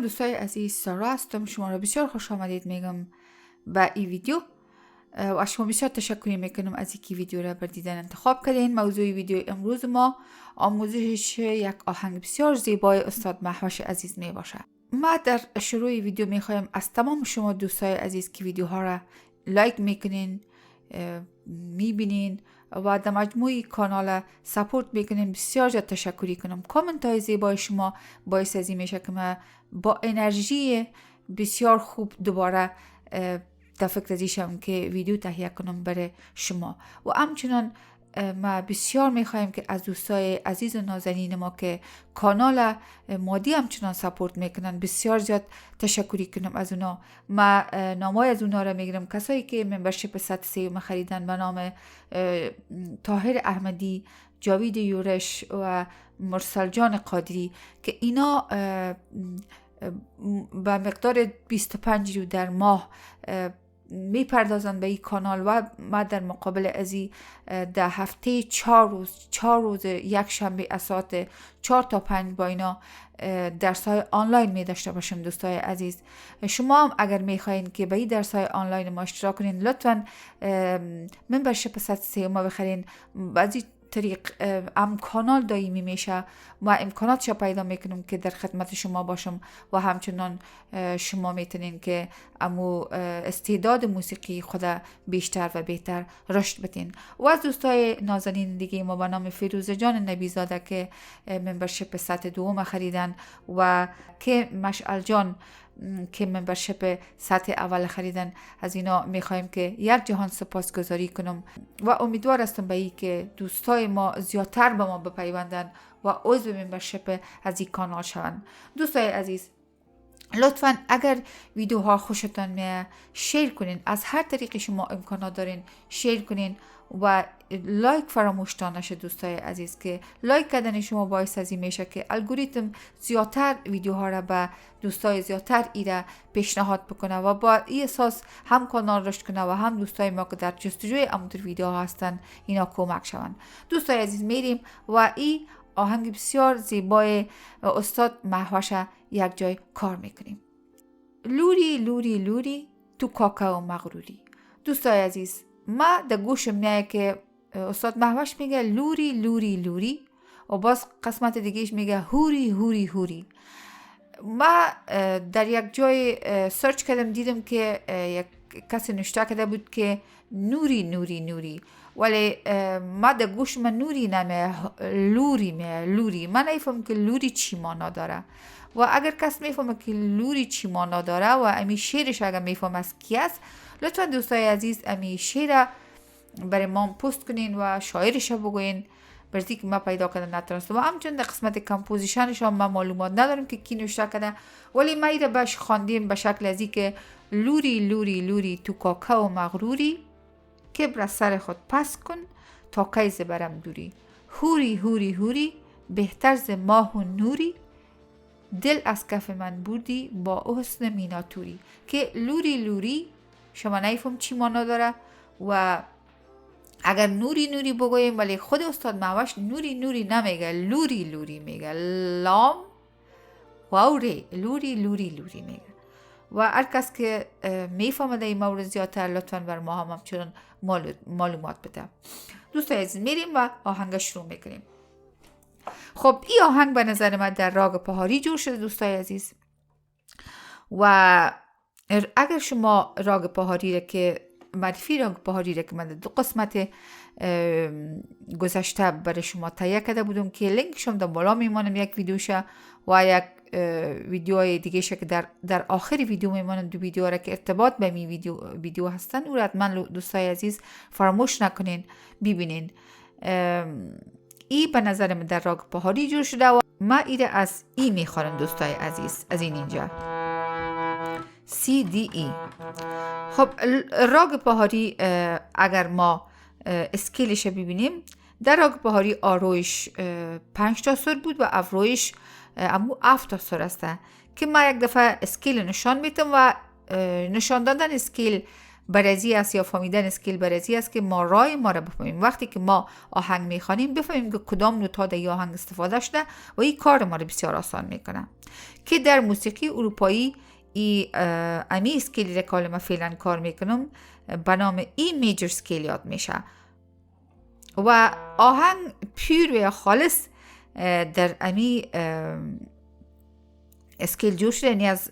سلام دوستای عزیز، سارا هستم. شما را بسیار خوش آمدید میگم به این ویدیو و از شما بسیار تشکر میکنم از اینکه ویدیو را بر دیدن انتخاب کردین. موضوع ویدیو امروز ما آموزش یک آهنگ بسیار زیبای استاد محوش عزیز می باشه. ما در شروع ویدیو میخوایم از تمام شما دوستای عزیز که ویدیوها را لایک میکنین، میبینین و در مجموعی کانال سپورت میکنین بسیار زیاد تشکری کنم. کامنت های زیبای شما باعث ازی میشه که من با انرژی بسیار خوب دوباره در فکر ازیشم که ویدیو تهیه کنم برای شما. و همچنان ما بسیار میخوایم که از دوستای عزیز و نازنین ما که کانال مادی همچنان سپورت میکنن بسیار زیاد تشکری کنم از اونا. ما نامای از اونا را میگیرم، کسایی که ممبرشیپ سطح 3 خریدن به نام طاهر احمدی، جاوید یورش و مرسل جان قادری که اینا به مقدار 25 رو در ماه میپردازن به این کانال و ما در مقابل ازی در هفته 4 روز یک شنبه از ساعت 4 تا 5 با اینا درس‌های آنلاین می داشته باشم. دوستای عزیز، شما هم اگر میخواین که به این درس‌های آنلاین ما اشتراک کنین، لطفاً ممبرشیپ سطح 3 ما بخرین. بعضی طریق کانال دائمی میشه و امکاناتش پیدا میکنم که در خدمت شما باشم و همچنان شما میتونین که امو استعداد موسیقی خود بیشتر و بهتر رشد بدین. و از دوستای نازنین دیگه ما به نام فیروزه جان نبیزاده که ممبرشیپ سطح 2 خریدن و که مشعل جان که ممبرشیپ سطح اول خریدن، از اینا میخوایم که یک جهان سپاسگزاری کنم و امیدوار هستم به این که دوستای ما زیادتر به ما بپیوندن و عضو ممبرشیپ از این کانال شوند. دوستای عزیز، لطفاً اگر ویدیوها خوشتان میاد شیر کنین، از هر طریقی شما امکانات دارین شیر کنین و لایک فراموش نشه. دوستای عزیز که لایک کردن شما باعث از این میشه که الگوریتم زیادتر ویدیوها را به دوستای زیادتر ایره پیشنهاد بکنه و با این اساس هم کانال رشد کنه و هم دوستای ما که در جستجوی امتر ویدیوها هستن اینا کمک شون. دوستای عزیز، میریم و این آهنگ بسیار زیبای استاد محوش یک جای کار میکنیم. لوری لوری لوری تو کاکه و مغروری. دوستای عزیز، ما در گوشم میاد که استاد محوش میگه لوری لوری لوری و باز قسمت دیگهش میگه هوری هوری هوری. ما در یک جای سرچ کردم دیدم که یک کسی نوشته کرده بود که نوری نوری نوری، ولی ما در گوش من نوری نمیه، لوری میه لوری. من نمیفهم که لوری چی معنا داره و اگر کس میفهمه که لوری چی معنا داره و امی شعرش اگر میفهم از کی است، لطفا دوستای عزیز امی شعر برای ما پست کنین و شاعرش بگوین برزی که ما پیدا کردن نتونستم. و همچنین در قسمت کمپوزیشنش هم ما معلومات نداریم که کی نوشته کرده، ولی ما ایره بهش خواندیم به شکل ازی که لوری لوری لوری تو کاکه و مغروری، کبر سر خود پس کن تا کیز برم دوری. هوری هوری هوری بهتر ز ماه و نوری، دل از کف من بردی با حسن میناتوری. که لوری لوری شما نیفهم چی معنا داره و اگر نوری نوری بگویم، ولی خود استاد محوش نوری نوری نمیگه، لوری لوری میگه، لام واوری لوری لوری لوری میگه. و هر کس که میفهمه این مورد زیادتر لطفاً بر ما هم همچنان معلومات بده. دوستای عزیز، میریم و آهنگ شروع میکنیم. خب این آهنگ به نظر من در راگ پهاری جور شده دوستای عزیز و اگر شما راگ پهاری را که معرفی راگ پهاری را که من دو قسمت گذشته برای شما تهیه کرده بودم که لینکش هم در بالا میمانم، یک ویدیوشه و یک ویدیوهای دیگه شه که در آخر ویدیو میمانم. دو ویدیو را که ارتباط به می ویدیو هستن او را حتما دوستای عزیز فراموش نکنین ببینین. ای به نظر من در راگ پهاری جور شده و ما ایره از ای میخوارم دوستای عزیز، از این اینجا C D E. خب راگ پهاری اگر ما اسکیلش ببینیم، در راگ پهاری آرویش 5 تا سر بود و افرویش امو 7 تا سر است که ما یک دفعه اسکیل نشان میتم و نشان دادن اسکیل بررسی است یا فهمیدن اسکیل بررسی است که ما رای ما را بفهمیم. وقتی که ما آهنگ میخوانیم بفهمیم که کدام نوت‌ها در آهنگ استفاده شده و این کار ما را بسیار آسان میکنه. که در موسیقی اروپایی امی اسکیلی را که ما فعلا کار میکنم به نام ای میجر اسکیل یاد میشه و آهنگ پور و خالص در امی اسکیل جوش شده، یعنی از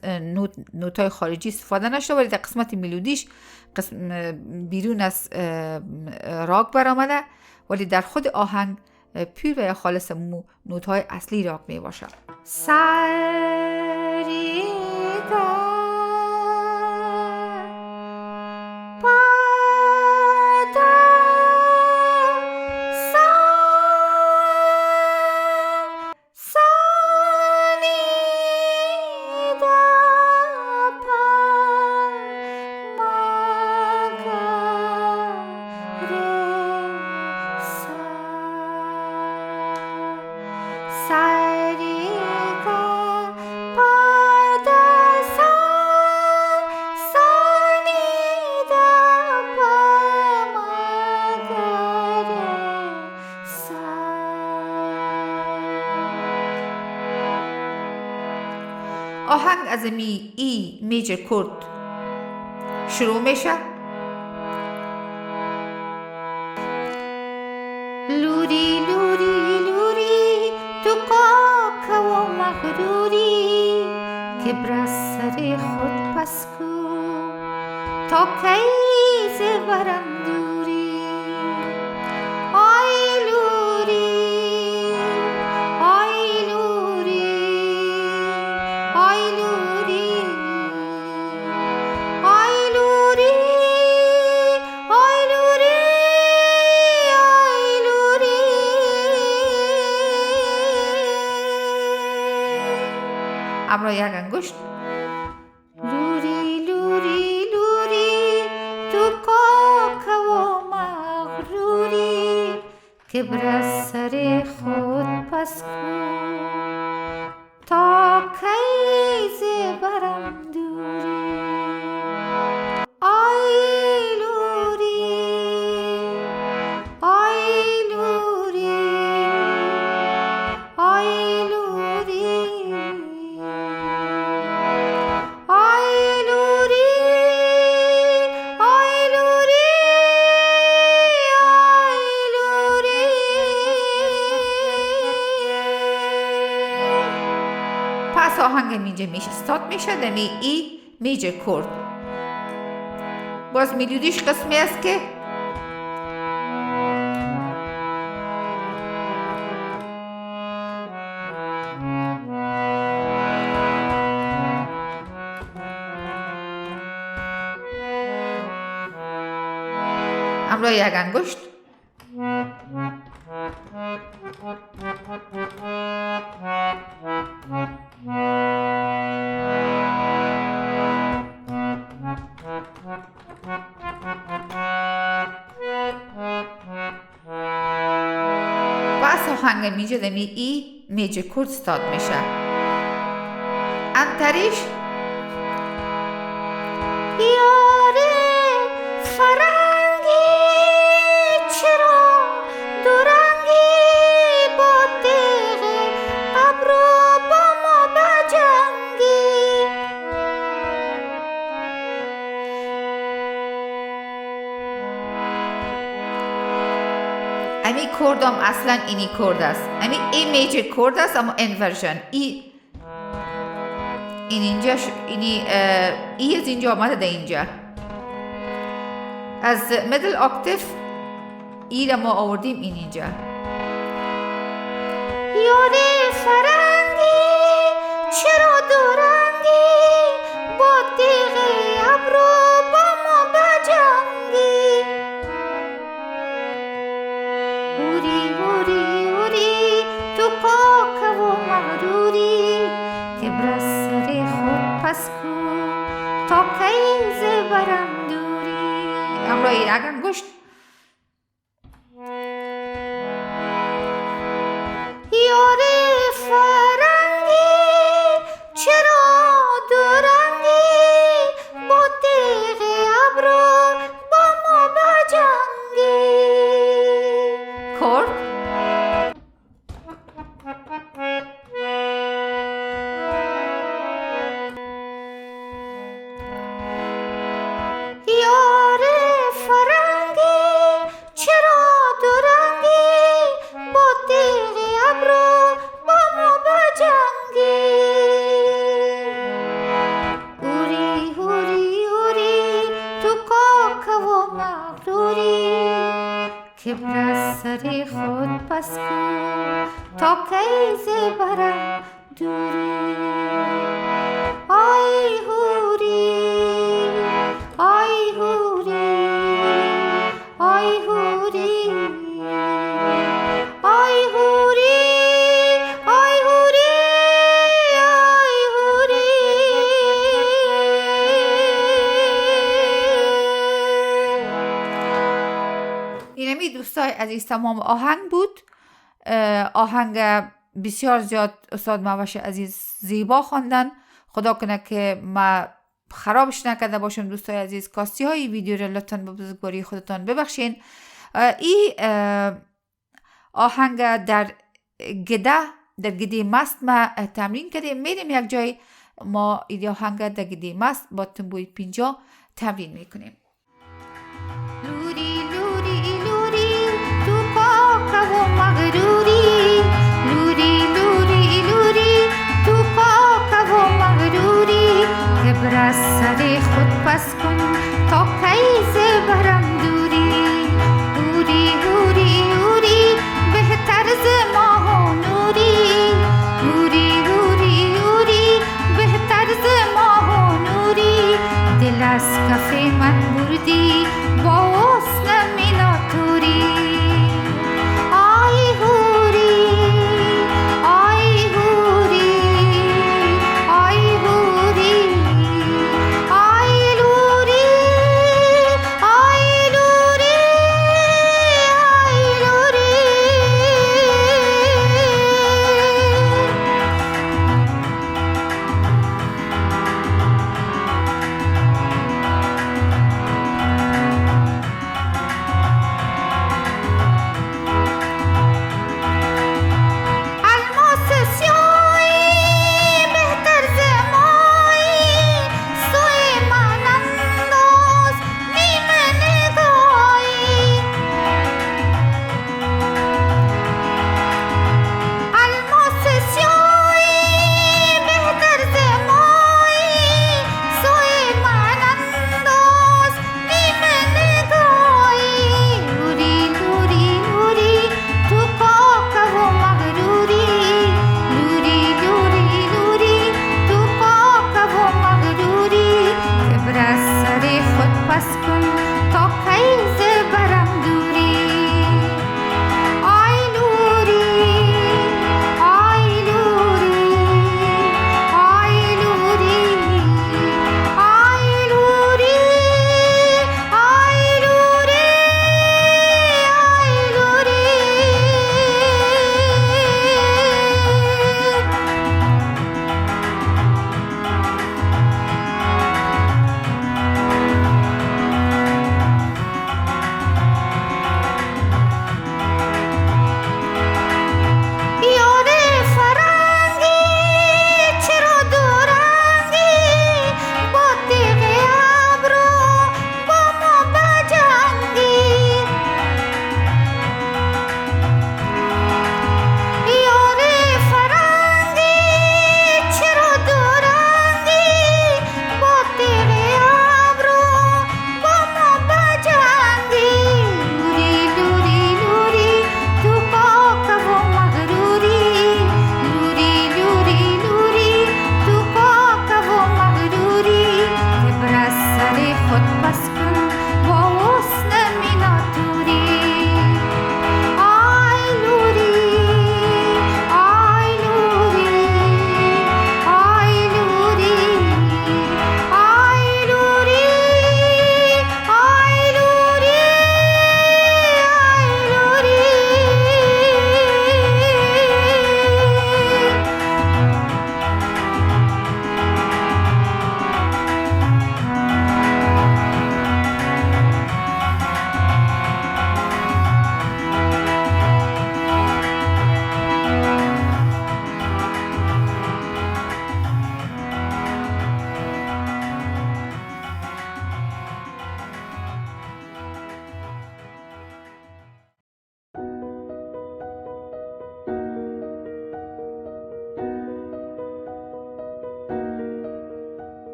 نوت‌های خارجی استفاده نشده، ولی در قسمت ملودیش بیرون از راگ برآمده، ولی در خود آهنگ پور و خالص نوت‌های اصلی راگ می باشه. آهنگ از ای میجر کورد شروع میشه. لوری لوری لوری تو کاکه و مغروری که بر سر خود پس کو تا کی ز برم دوری. آی لوری آی لوری آی لوری آی لوری آی لوری آی لوری. همراه یک انگشت. لوری لوری لوری تو کاکه و مغروری که بر سر خود پس کو تا کی ز برم دوری. آی لوری آی لوری آی لوری آی لوری آی لوری آی لوری. پس آهنگ اینجا میشه استارت میشه دمی ای میجر کورد. باز میلودیش قسمی است که همراه یک انگشت. پس آهنگ میجه دمی ای میجر کورد استارت میشه. انتریش یاره فرنگی چرا دورنگی با تیغ ابرو با ما بجنگی. امی کردم اصلا اینی کرد است، امی ای میجر کرد است اما انورژن این اینجا ای از اینجا آمده ده اینجا از میدل اکتیف ای را ما آوردیم اینجا. یاره فرنگی چرا دورنگی با تیغ ابرو با ما بجنگی. هوری هوری هوری تو کاکه و مغروری که بر سر خود پس کو تا کی ز برم دوری. همراه یک انگشت. یاره فرنگی چرا دورنگی با تیغ ابرو کبر از سر خود پس کو تا کی ز برم دوری. آی هوری آی هوری آی هوری آی هوری آی هوری آی هوری. اینمی دوستای عزیز تمام آهنگ بود. آهنگ بسیار زیاد استاد مهوش عزیز زیبا خواندن. خدا کنه که ما خرابش نکرده باشم دوستای عزیز. کاستی های ویدیو رو لطفاً به بزرگواری خودتان ببخشین. این آهنگ در گده مست ما تمرین کردیم. میریم یک جای ما این آهنگ در گده مست با تنبوی 50 تمرین میکنیم.